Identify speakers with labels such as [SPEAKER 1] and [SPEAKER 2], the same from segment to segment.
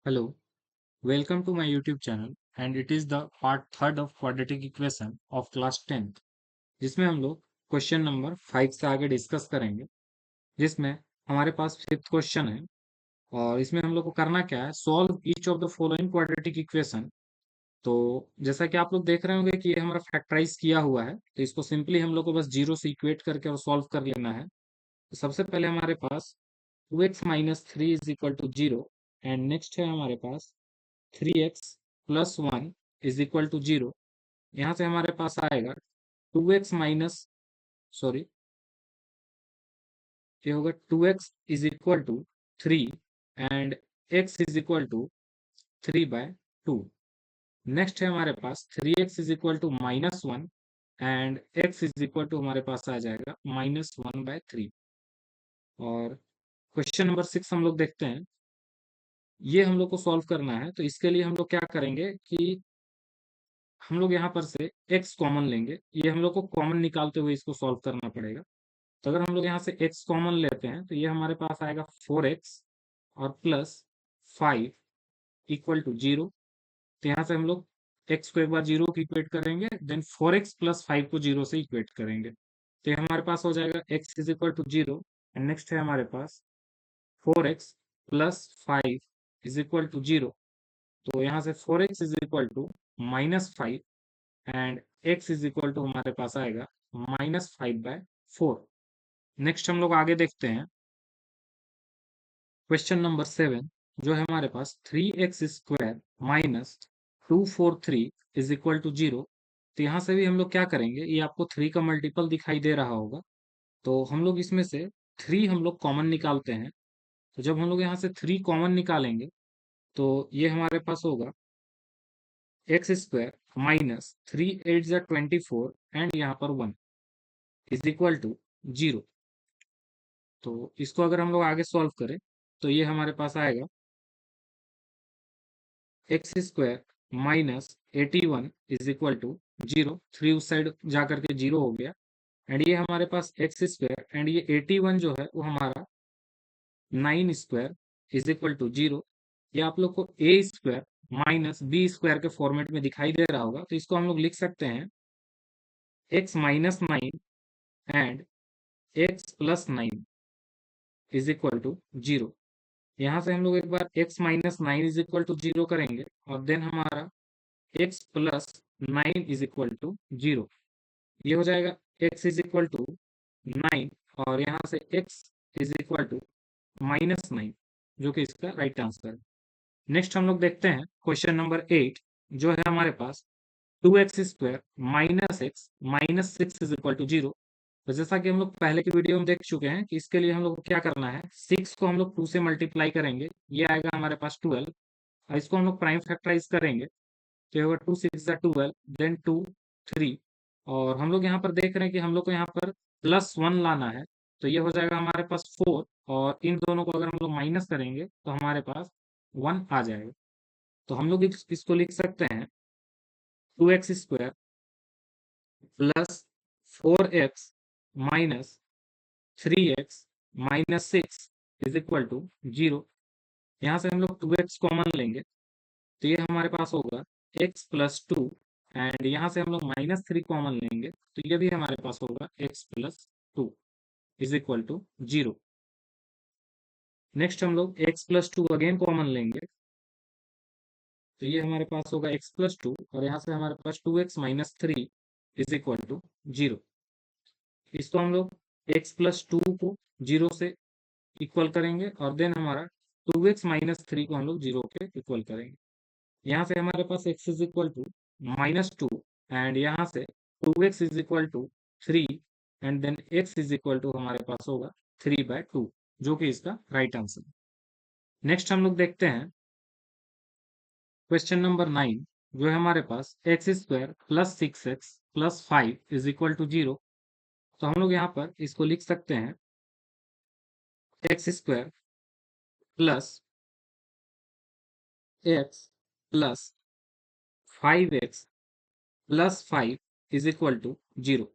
[SPEAKER 1] Hello, welcome to my YouTube channel and it is the part third of quadratic equation of class 10th जिसमें हम लोग question number 5 से आगे discuss करेंगे जिसमें हमारे पास फिफ्थ क्वेश्चन है और इसमें हम लोग को करना क्या है solve each of the following quadratic equation. तो जैसा कि आप लोग देख रहे होंगे कि ये हमारा फैक्टराइज किया हुआ है तो इसको सिंपली हम लोग को बस जीरो से इक्वेट करके और सॉल्व कर लेना है। तो सबसे पहले हमारे पास 2x minus three is equal to zero and next है हमारे पास 3x plus one is equal to zero. यहाँ से हमारे पास आएगा 2x माइनस सॉरी ये होगा 2x is equal to three and x is equal to 3/2। Next है हमारे पास 3x is equal to minus one and x is equal to हमारे पास आ जाएगा -1/3। और क्वेश्चन नंबर 6 हम लोग देखते हैं। ये हम लोग को सॉल्व करना है तो इसके लिए हम लोग क्या करेंगे कि हम लोग यहाँ पर से x कॉमन लेंगे। ये हम लोग को कॉमन निकालते हुए इसको सॉल्व करना पड़ेगा। तो अगर हम लोग यहाँ से x कॉमन लेते हैं तो ये हमारे पास आएगा 4x और प्लस 5 इक्वल टू जीरो। तो यहाँ से हम लोग x को एक बार जीरो को इक्वेट करेंगे देन 4x प्लस 5 को जीरो से इक्वेट करेंगे तो ये हमारे पास हो जाएगा x is equal to zero and next है हमारे पास 4x plus 5 is equal to zero. तो यहाँ से 4x is equal to -5 and x is equal to हमारे पास आएगा -5/4। नेक्स्ट हम लोग आगे देखते हैं क्वेश्चन नंबर 7 जो है हमारे पास 3x square minus 243 is equal to zero. तो यहाँ से भी हम लोग क्या करेंगे ये आपको 3 का मल्टीपल दिखाई दे रहा होगा तो हम लोग इसमें से 3 हम लोग कॉमन निकालते हैं। तो जब हम लोग यहाँ से 3 कॉमन निकालेंगे तो ये हमारे पास होगा एक्स स्क्वायर माइनस 3 8 24 एंड यहाँ पर 1 इज इक्वल टू जीरो। तो इसको अगर हम लोग आगे सॉल्व करें तो ये हमारे पास आएगा x square minus 81 is equal to जीरो। थ्री उस साइड जा करके जीरो हो गया एंड ये हमारे पास एक्स स्क्वायर एंड ये 81 जो है वो हमारा 9 square is equal to zero. ये आप लोग को A square minus B square के फॉर्मेट में दिखाई दे रहा होगा तो इसको हम लोग लिख सकते हैं x minus nine and x plus nine is equal to zero. यहाँ से हम लोग एक बार x minus nine is equal to zero करेंगे और देन हमारा x plus nine is equal to zero. ये हो जाएगा x is equal to nine और यहाँ से x इज इक्वल टू -9 जो कि इसका राइट आंसर है। नेक्स्ट हम लोग देखते हैं क्वेश्चन नंबर 8 जो है हमारे पास 2x square minus x minus six is equal to zero. तो जैसा कि हम लोग पहले की वीडियो में देख चुके हैं कि इसके लिए हम लोग को क्या करना है 6 को हम लोग 2 से मल्टीप्लाई करेंगे ये आएगा हमारे पास 12 और इसको हम लोग प्राइम फैक्टराइज करेंगे तो ये होगा 2 6 12 देन 2 3 और हम लोग यहाँ पर देख रहे हैं कि हम लोग को यहाँ पर +1 लाना है तो ये हो जाएगा हमारे पास 4 और इन दोनों को अगर हम लोग माइनस करेंगे तो हमारे पास 1 आ जाएगा। तो हम लोग इसको लिख सकते हैं 2x square plus 4x minus 3x minus six is equal to zero. यहाँ से हम लोग 2x कॉमन लेंगे तो ये हमारे पास होगा x प्लस टू एंड यहाँ से हम लोग -3 कॉमन लेंगे तो ये भी हमारे पास होगा x plus two is equal to zero. Next हम लोग x plus two again common लेंगे तो ये हमारे पास होगा x प्लस टू और यहाँ से हमारे पास 2x minus three is equal to zero. इसको हम लोग x प्लस टू को जीरो से इक्वल करेंगे और देन हमारा 2x माइनस थ्री को हम लोग जीरो के इक्वल करेंगे। यहाँ से हमारे पास x is equal to -2 and यहाँ से 2x is equal to three and then x is equal to हमारे पास होगा 3/2 जो कि इसका राइट आंसर है। नेक्स्ट हम लोग देखते हैं क्वेश्चन नंबर 9 जो है हमारे पास x square plus 6x plus 5 is equal to zero. तो हम लोग यहाँ पर इसको लिख सकते हैं x square plus x plus 5x plus 5 is equal to zero.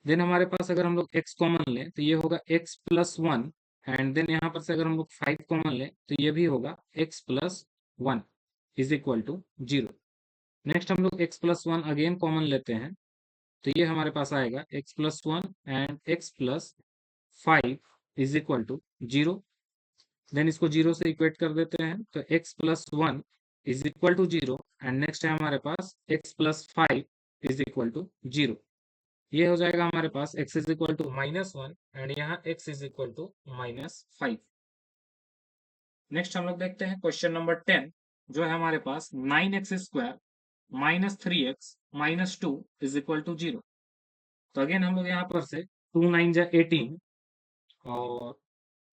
[SPEAKER 1] Then हमारे पास अगर हम लोग x कॉमन लें तो ये होगा x plus one and then यहाँ पर से अगर हम लोग 5 कॉमन लें तो ये भी होगा x plus 1 is equal to 0। Next हम लोग x प्लस 1 अगेन कॉमन लेते हैं, तो ये हमारे पास आएगा x plus 1 and x plus 5 is equal to 0। Then इसको 0 से इक्वेट कर देते हैं, तो x plus 1 is equal to 0 and next है हमारे पास x plus 5 is equal to 0। ये हो जाएगा हमारे पास x is equal to -1 and यहाँ x is equal to -5। Next हम लोग देखते हैं क्वेश्चन नंबर 10, जो है हमारे पास 9x² -3x -2 is equal to 0। तो अगेन हम लोग यहाँ पर से 2 9 जा 18 और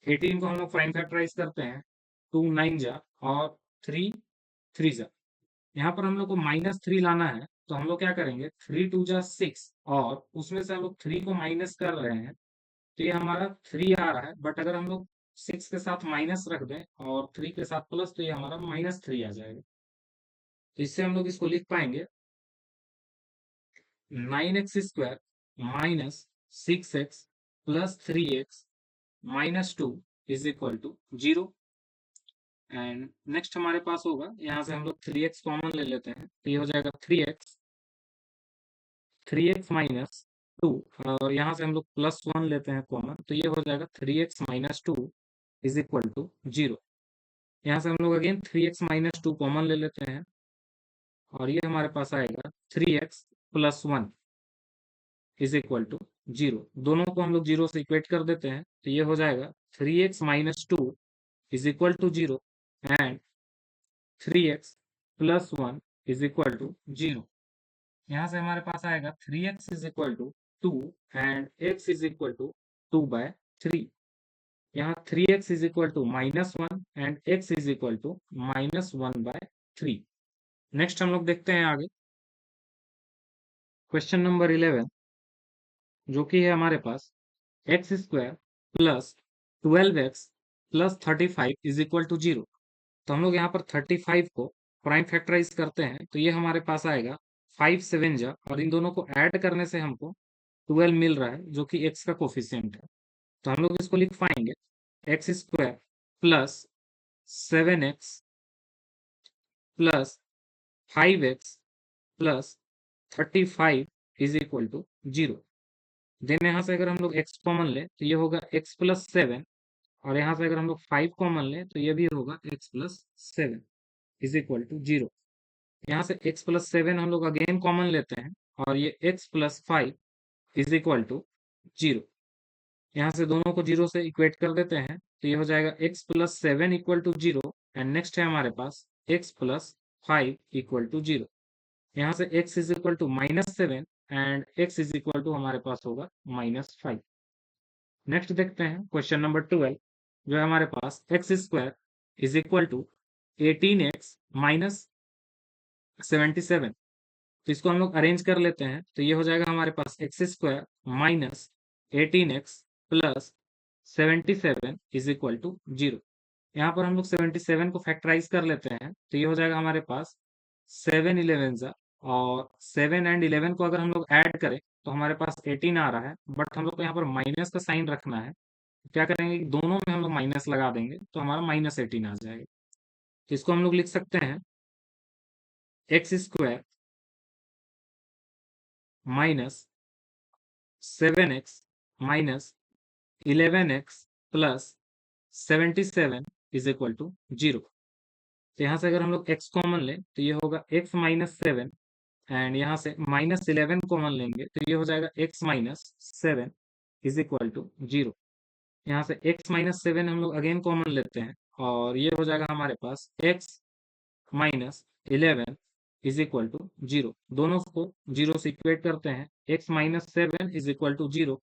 [SPEAKER 1] 18 को हम लोग प्राइम फैक्टराइज करते हैं, 2 9 जा और 3 3 जा। यहाँ पर हम लोग को -3 लाना है, तो हम लोग क्या करेंगे, 3 2 जा 6 और उसमें से हम लोग 3 को माइनस कर रहे हैं, तो ये हमारा 3 आ रहा है, बट अगर हम लोग 6 के साथ माइनस रख दें और 3 के साथ प्लस, तो ये हमारा -3 आ जाएगा। तो इससे हम लोग इसको लिख पाएंगे 9x² -6x plus 3x -2 is equal to 0। And next हमारे पास होगा, यहाँ से हम लोग 3x कॉमन ले लेते हैं, तो ये हो जाएगा 3x माइनस 2 और यहाँ से हम लोग +1 लेते हैं कॉमन, तो ये हो जाएगा 3x minus 2 is equal to 0। यहाँ से हम लोग अगेन 3x माइनस 2 कॉमन ले लेते हैं और ये हमारे पास आएगा 3x plus 1 is equal to 0। दोनों को हम लोग 0 से इक्वेट कर देते हैं, तो ये हो जाएगा 3x minus 2 is equal to 0 and 3x plus 1 is equal to 0। यहाँ से हमारे पास आएगा 3x is equal to 2 and x is equal to 2/3। यहाँ 3x is equal to -1 and x is equal to -1/3। Next हम लोग देखते हैं आगे क्वेश्चन नंबर 11, जो कि है हमारे पास x² plus 12x plus 35 is equal to 0। तो हम लोग यहाँ पर 35 को प्राइम फैक्टराइज करते हैं, तो ये हमारे पास आएगा 5 7 जा और इन दोनों को ऐड करने से हमको 12 मिल रहा है, जो कि x का कोफिशिएंट है। तो हम लोग इसको लिख पाएंगे x² plus 7x plus 5x plus 35 is equal to 0। Then यहाँ से अगर हम लोग x कॉमन लें, तो ये होगा x प्लस 7 और यहाँ से अगर हम लोग 5 कॉमन लें, तो ये भी होगा x plus 7 is equal to 0। यहाँ से x प्लस 7 हम लोग अगेन कॉमन लेते हैं और ये x plus 5 is equal to 0। यहाँ से दोनों को 0 से इक्वेट कर देते हैं, तो ये हो जाएगा x plus 7 equal to 0 and next है हमारे पास x प्लस 5 इक्वल टू 0। यहाँ से x is equal to -7 and x is equal to हमारे पास होगा -5। नेक्स्ट देखते हैं क्वेश्चन नंबर 12, जो है हमारे पास x² is equal to 18x minus 77। तो इसको हम लोग अरेंज कर लेते हैं, तो ये हो जाएगा हमारे पास x² minus 18x plus 77 is equal to 0। यहाँ पर हम लोग 77 को फैक्टराइज कर लेते हैं, तो ये हो जाएगा हमारे पास 7 11 जा और 7 एंड 11 को अगर हम लोग ऐड करें, तो हमारे पास 18 आ रहा है, बट हम लोग को यहाँ पर माइनस का साइन रखना है। क्या करेंगे कि दोनों में हम लोग माइनस लगा देंगे, तो हमारा -18 आ जाएगा। तो इसको हम लोग लिख सकते हैं x² minus 7x minus 11x plus 77 is equal to 0। तो यहाँ से अगर हम लोग x कॉमन लें, तो ये होगा x माइनस 7 एंड यहाँ से -11 कॉमन लेंगे, तो ये हो जाएगा x minus 7 is equal to 0। यहाँ से x माइनस 7 हम लोग अगेन कॉमन लेते हैं और ये हो जाएगा हमारे पास x minus 11 is equal to 0। दोनों को 0 से इक्वेट करते हैं, x minus 7 is equal to 0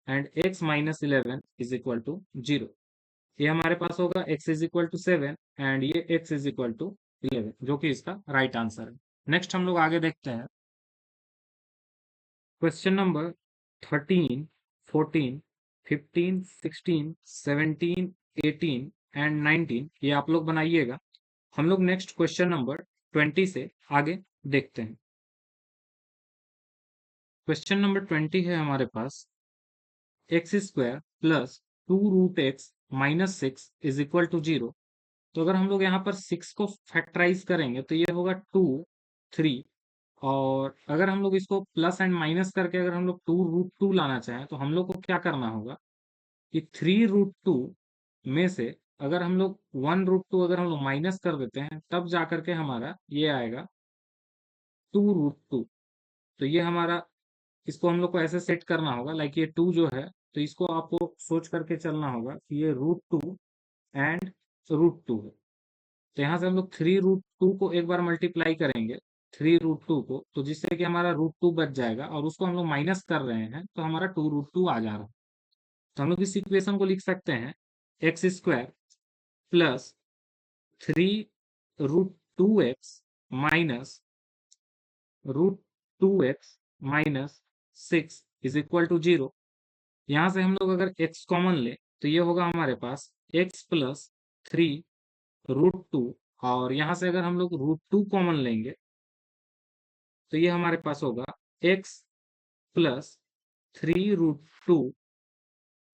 [SPEAKER 1] and x minus 11 is equal to 0। ये हमारे पास होगा x is equal to 7 and ये x इज इक्वल टू 11, जो कि इसका राइट आंसर है। नेक्स्ट हम लोग आगे देखते हैं क्वेश्चन नंबर 13 14 15 16 17 18 एंड 19, ये आप लोग बनाइएगा। हम लोग नेक्स्ट क्वेश्चन नंबर 20 से आगे देखते हैं। क्वेश्चन नंबर 20 है हमारे पास x² plus 2 root x -6 is equal to 0। तो अगर हम लोग यहाँ पर 6 को फैक्टराइज करेंगे तो ये होगा 2, 3। और अगर हम लोग इसको प्लस एंड माइनस करके अगर हम लोग 2√2 लाना चाहें तो हम लोग को क्या करना होगा कि 3√2 में से अगर हम लोग 1√2 अगर हम लोग माइनस कर देते हैं तब जा करके हमारा ये आएगा 2√2। तो ये हमारा, इसको हम लोग को ऐसे सेट करना होगा लाइक ये 2 जो है, तो इसको आपको सोच करके चलना होगा कि ये √2 एंड √2 है। तो यहाँ से हम लोग 3√2 को एक बार मल्टीप्लाई करेंगे 3√2 को, तो जिससे कि हमारा √2 बच जाएगा और उसको हम लोग माइनस कर रहे हैं तो हमारा 2√2 आ जा रहा है। तो हम लोग इस इक्वेशन को लिख सकते हैं x² plus 3√2x minus √2x minus 6 is equal to 0। यहाँ से हम लोग अगर x कॉमन ले तो ये होगा हमारे पास x प्लस 3√2, और यहाँ से अगर हम लोग √2 कॉमन लेंगे तो ये हमारे पास होगा x plus 3√2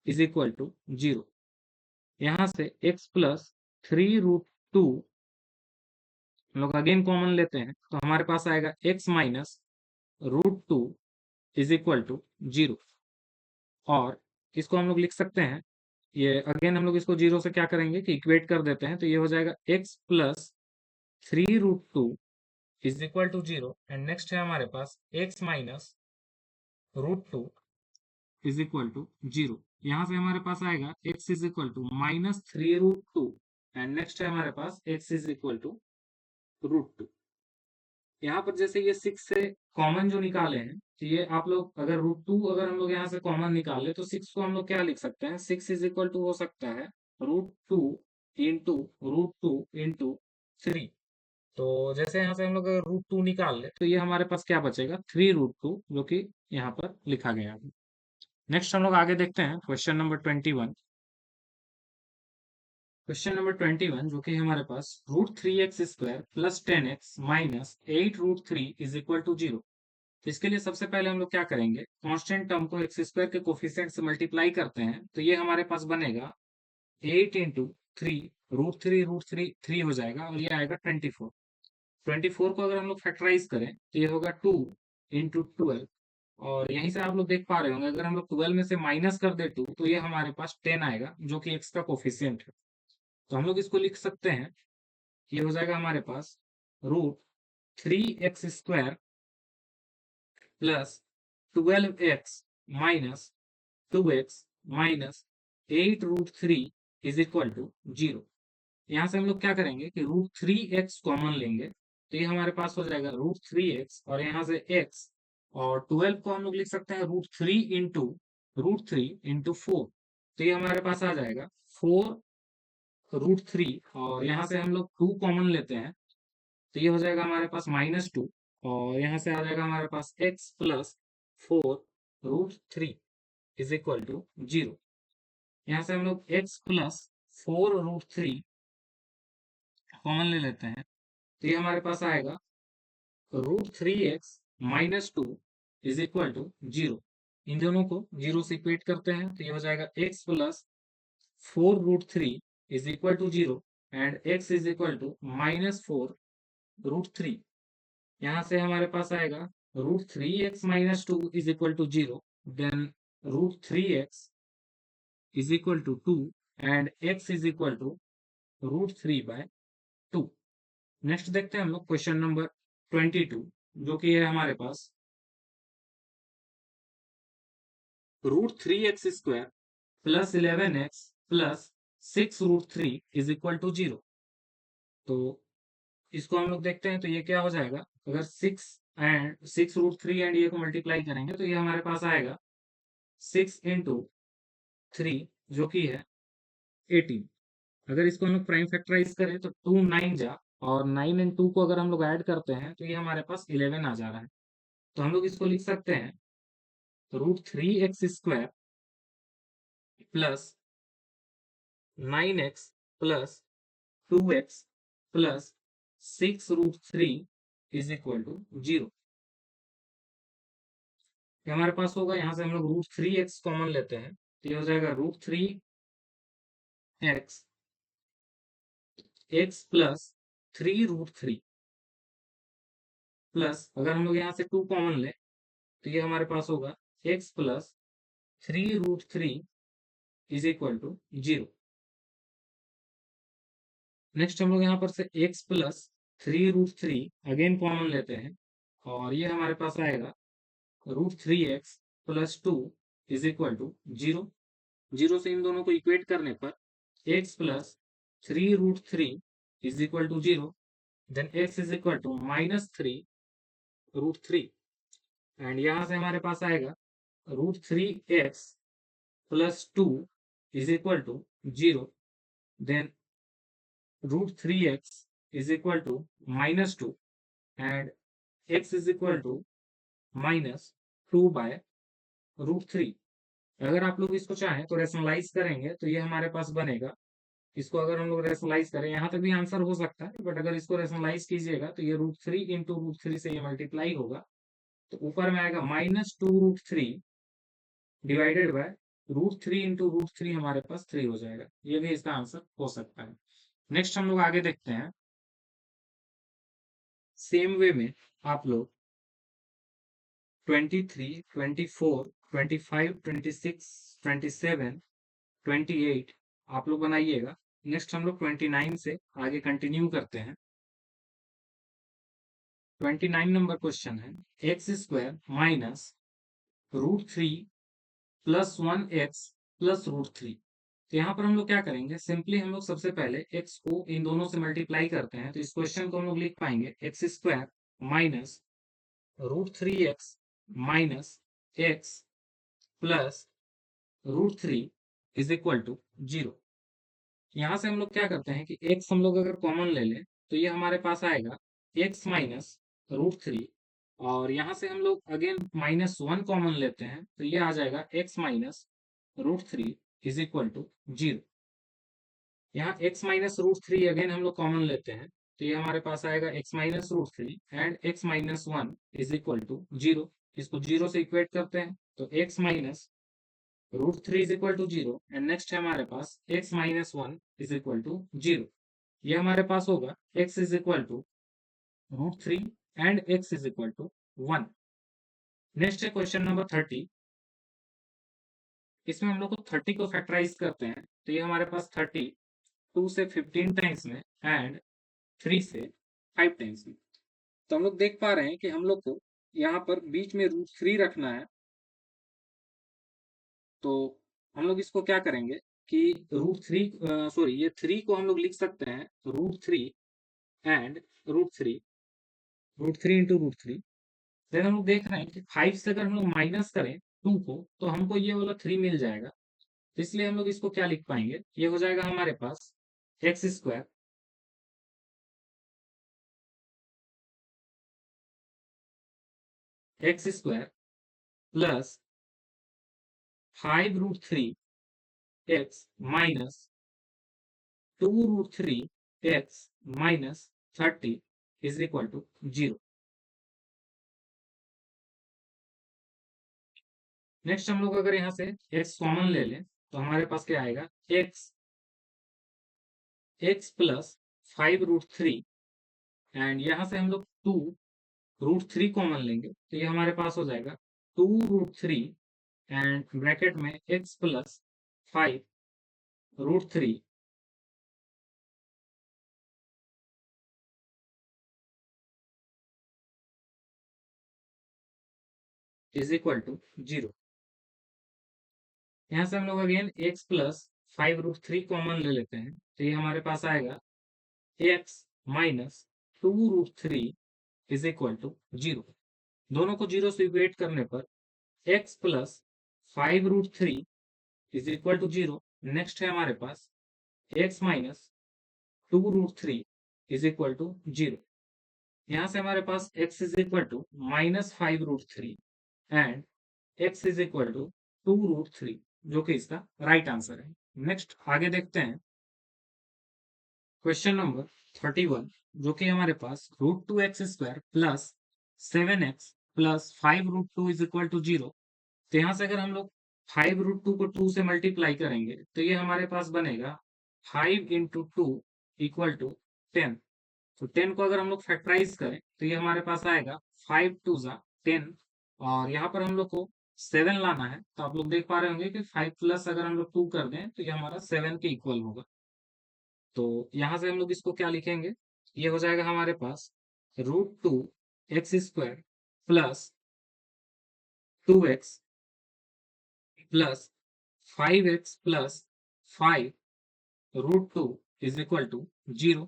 [SPEAKER 1] is equal to 0। यहाँ से x प्लस 3√2 हम लोग अगेन कॉमन लेते हैं तो हमारे पास आएगा x minus √2 is equal to 0। और इसको हम लोग लिख सकते हैं, ये अगेन हम लोग इसको 0 से क्या करेंगे कि इक्वेट कर देते हैं, तो ये हो जाएगा x plus 3√2 is equal to 0। And next है हमारे पास x minus √2 is equal to 0। यहाँ से हमारे पास आएगा x is equal to minus 3√2 and next है हमारे पास x इज इक्वल टू √2। यहाँ पर जैसे ये 6 से कॉमन जो निकाले हैं, तो ये आप लोग अगर √2 अगर हम लोग यहाँ से कॉमन निकाले तो 6 को हम लोग क्या लिख सकते हैं, 6 इज इक्वल टू हो सकता है √2 इंटू √2 इंटू 3। तो जैसे यहाँ से हम लोग अगर √2 निकाल ले तो ये हमारे पास क्या बचेगा 3√2, जो कि यहाँ पर लिखा गया है। नेक्स्ट हम लोग आगे देखते हैं क्वेश्चन नंबर 21। क्वेश्चन नंबर 21 जो कि हमारे पास √3x² plus 10x minus 8√3 is equal to 0। तो इसके लिए सबसे पहले हम लोग क्या करेंगे, कांस्टेंट टर्म को x² के कोफिशिएंट से मल्टीप्लाई करते हैं तो ये हमारे पास बनेगा 8 इंटू 3, √3 3 हो जाएगा और ये आएगा 24। 24 को अगर हम लोग फैक्टराइज करें तो ये होगा 2 इंटू 12। और यहीं से आप लोग देख पा रहे होंगे अगर हम लोग 12 में से माइनस कर दे 2 तो ये हमारे पास 10 आएगा जो कि x का कोफिशिएंट है। तो हम लोग इसको लिख सकते हैं, ये हो जाएगा हमारे पास √3x² plus 12x minus 2x minus 8√3 is equal to 0। यहाँ से हम लोग क्या करेंगे कि √3x कॉमन लेंगे तो ये हमारे पास हो जाएगा √3x और यहाँ से x, और 12 को हम लोग लिख सकते हैं √3 इंटू 4। तो ये हमारे पास आ जाएगा 4√3, और यहाँ से हम लोग 2 कॉमन लेते हैं तो ये हो जाएगा हमारे पास -2, और यहाँ से आ जाएगा हमारे पास x plus 4√3 is equal to 0। यहाँ से हम लोग x प्लस 4√3 कॉमन ले लेते हैं तो ये हमारे पास आएगा √3x minus 2 is equal to 0। इन दोनों को 0 से इक्वेट करते हैं तो ये हो जाएगा x plus 4√3 is equal to 0 and x is equal to -4√3। यहाँ से हमारे पास आएगा √3x minus 2 is equal to 0, then √3x is equal to 2 and x is equal to √3/2। Next देखते हैं हम लोग क्वेश्चन नंबर 22 जो कि है हमारे पास √3x² plus 11x plus 6√3 is equal to 0। तो इसको हम लोग देखते हैं तो ये क्या हो जाएगा, अगर 6√3 एंड ये को मल्टीप्लाई करेंगे तो ये हमारे पास आएगा 6 इंटू 3 जो कि है 18। अगर इसको हम लोग प्राइम फैक्टराइज करें तो 2 9 जा, और 9 एंड 2 को अगर हम लोग ऐड करते हैं तो ये हमारे पास 11 आ जा रहा है। तो हम लोग इसको लिख सकते हैं √3x² plus 9x plus 2x plus 6√3 is equal to 0। ये हमारे पास होगा, यहाँ से हम लोग √3x कॉमन लेते हैं तो ये हो जाएगा √3 एक्स एक्स प्लस 3√3 प्लस अगर हम लोग यहाँ से 2 कॉमन ले तो ये हमारे पास होगा x plus 3√3 is equal to 0। Next हम लोग यहाँ पर से x प्लस 3√3 अगेन कॉमन लेते हैं और ये हमारे पास आएगा √3x plus 2 is equal to 0। 0 से इन दोनों को इक्वेट करने पर x plus 3√3 is equal to 0, then x is equal to -3√3 and यहाँ से हमारे पास आएगा √3x plus 2 is equal to 0, then √3x is equal to -2 and x is equal to -2 by √3। अगर आप लोग इसको चाहें तो रेशनलाइज करेंगे तो ये हमारे पास बनेगा, इसको अगर हम लोग रेशनलाइज करें यहाँ तक भी आंसर हो सकता है, बट अगर इसको रेशनलाइज कीजिएगा तो ये √3 इंटू √3 से ये मल्टीप्लाई होगा तो ऊपर में आएगा -2√3 डिवाइडेड बाय √3 इंटू √3 हमारे पास 3 हो जाएगा। ये भी इसका आंसर हो सकता है। नेक्स्ट हम लोग आगे देखते हैं। सेम वे में आप लोग 23, 24, 25, 26, 27, 28 आप लोग बनाइएगा। नेक्स्ट हम लोग 29 से आगे कंटिन्यू करते हैं। 29 नंबर क्वेश्चन है x² minus √3 plus 1x plus √3। तो यहाँ पर हम लोग क्या करेंगे, सिंपली हम लोग सबसे पहले x को इन दोनों से मल्टीप्लाई करते हैं तो इस क्वेश्चन को हम लोग लिख पाएंगे x² minus √3x minus x plus √3 is equal to 0। यहाँ से हम लोग क्या करते हैं कि x हम लोग अगर कॉमन ले लें तो ये हमारे पास आएगा x माइनस √3 और यहाँ से हम लोग अगेन -1 कॉमन लेते हैं तो ये आ जाएगा x minus √3 is equal to 0। यहाँ x माइनस √3 अगेन हम लोग कॉमन लेते हैं तो ये हमारे पास आएगा x minus √3 and x minus 1 is equal to 0। इसको 0 से इक्वेट करते हैं तो x minus √3 is equal to 0 and next है हमारे पास x minus 1 is equal to 0। ये हमारे पास होगा x is equal to √3 and x is equal to 1। Next है क्वेश्चन नंबर 30। इसमें हम लोग को 30 को फैक्टराइज करते हैं तो ये हमारे पास 30 2 से 15 टाइम्स में एंड 3 से 5 टाइम्स में। तो हम लोग देख पा रहे हैं कि हम लोग को यहाँ पर बीच में √3 रखना है। तो हम लोग इसको क्या करेंगे कि ये 3 को हम लोग लिख सकते हैं √3 एंड √3 इंटू √3। देन हम लोग देख रहे हैं कि 5 से अगर हम लोग माइनस करें 2 को तो हमको ये वाला 3 मिल जाएगा। तो इसलिए हम लोग इसको क्या लिख पाएंगे, ये हो जाएगा हमारे पास x² plus 5√3 x minus 2√3 x minus 30 is equal to 0। Next हम लोग अगर यहाँ से x कॉमन ले लें तो हमारे पास क्या आएगा x प्लस 5√3 एंड यहाँ से हम लोग 2√3 कॉमन लेंगे तो ये हमारे पास हो जाएगा 2√3 एंड ब्रैकेट में x plus 5√3 is equal to 0। यहाँ से हम लोग अगेन x प्लस 5√3 कॉमन ले लेते हैं तो ये हमारे पास आएगा x minus 2√3 is equal to 0। दोनों को 0 से इक्वेट करने पर x plus 5√3 is equal to 0। Next है हमारे पास x minus 2√3 is equal to 0। यहाँ से हमारे पास x is equal to -5√3 and x is equal to 2√3 जो कि इसका राइट आंसर है। नेक्स्ट आगे देखते हैं क्वेश्चन नंबर 31 जो कि हमारे पास √2x² plus 7x plus 5√2 is equal to 0। तो यहाँ से अगर हम लोग 5√2 को 2 से मल्टीप्लाई करेंगे तो ये हमारे पास बनेगा 5 इंटू टू इक्वल टू 10। तो 10 को अगर हम लोग फैक्टराइज करें तो ये हमारे पास आएगा 5 टू ज़ा 10, और यहाँ पर हम लोग को 7 लाना है। तो आप लोग देख पा रहे होंगे कि 5 प्लस अगर हम लोग 2 कर दें तो ये हमारा 7 के इक्वल होगा। तो यहाँ से हम लोग इसको क्या लिखेंगे, ये हो जाएगा हमारे पास √2 x² plus 2x plus 5x plus 5 √2 is equal to 0।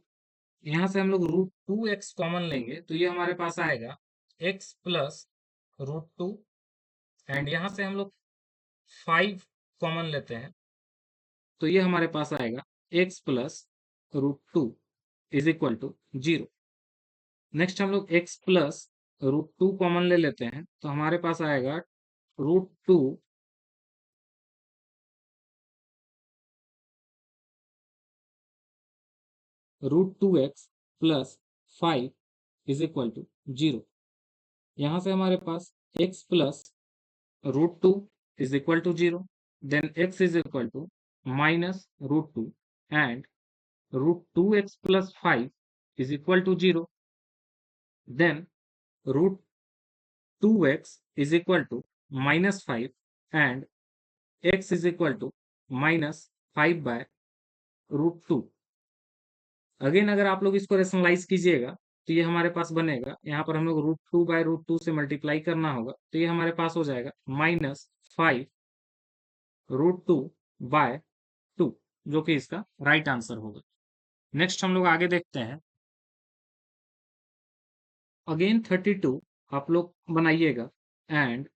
[SPEAKER 1] यहाँ से हम लोग √2x कॉमन लेंगे तो ये हमारे पास आएगा x प्लस √2, एंड यहाँ से हम लोग 5 कॉमन लेते हैं तो ये हमारे पास आएगा x plus √2 is equal to 0। Next हम लोग x प्लस √2 कॉमन ले लेते हैं तो हमारे पास आएगा √2 √2x plus 5 is equal to 0। यहाँ से हमारे पास x plus √2 is equal to 0, then x is equal to minus √2, and √2x plus 5 is equal to 0, then √2x is equal to minus 5, and x is equal to minus 5 by √2। Again अगर आप लोग इसको rationalise कीजिएगा तो ये हमारे पास बनेगा, यहाँ पर हम लोग √2 बाय √2 से मल्टीप्लाई करना होगा तो ये हमारे पास हो जाएगा -5 √2 बाय 2, जो कि इसका राइट आंसर होगा। नेक्स्ट हम लोग आगे देखते हैं। अगेन 32 आप लोग बनाइएगा, एंड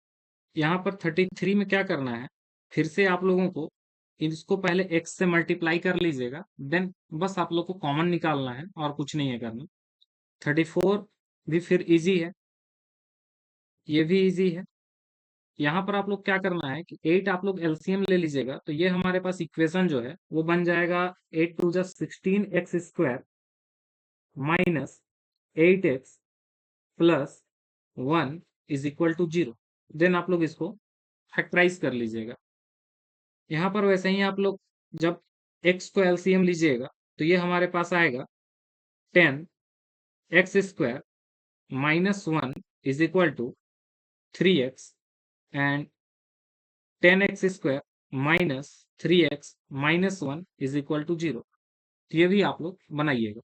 [SPEAKER 1] यहाँ पर 33 में क्या करना है, फिर से आप लोगों को इसको पहले x से मल्टीप्लाई कर लीजिएगा, देन बस आप लोग को कॉमन निकालना है और कुछ नहीं है करना। 34 भी फिर इजी है, ये भी इजी है। यहाँ पर आप लोग क्या करना है कि 8 आप लोग एलसीएम ले लीजिएगा तो ये हमारे पास इक्वेशन जो है वो बन जाएगा 8 टू ज़ा 16x² minus 8x plus 1 is equal to 0। Then आप लोग इसको फैक्टराइज कर लीजिएगा। यहाँ पर वैसे ही आप लोग जब x को एलसीएम लीजिएगा तो ये हमारे पास आएगा 10x² minus 1 is equal to 3x, and 10x² minus 3x minus 1 is equal to 0। ये भी आप लोग बनाइएगा।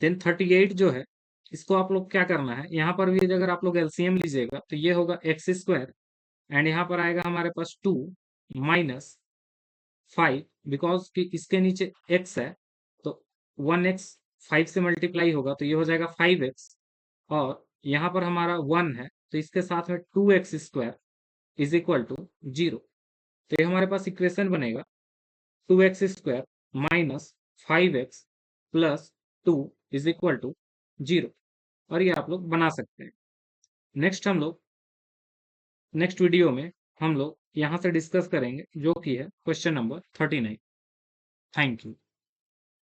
[SPEAKER 1] देन 38 जो है इसको आप लोग क्या करना है, यहाँ पर भी अगर आप लोग एलसीएम लीजिएगा तो ये होगा x², एंड यहाँ पर आएगा हमारे पास 2 माइनस 5, बिकॉज कि इसके नीचे x है तो 1x 5 से मल्टीप्लाई होगा तो ये हो जाएगा 5x, और यहाँ पर हमारा 1 है तो इसके साथ में 2x² इज इक्वल टू 0। तो ये हमारे पास इक्वेशन बनेगा 2x² minus 5x plus 2 is equal to 0, और ये आप लोग बना सकते हैं। नेक्स्ट वीडियो में हम लोग यहाँ से डिस्कस करेंगे जो कि है क्वेश्चन नंबर 39। Thank you.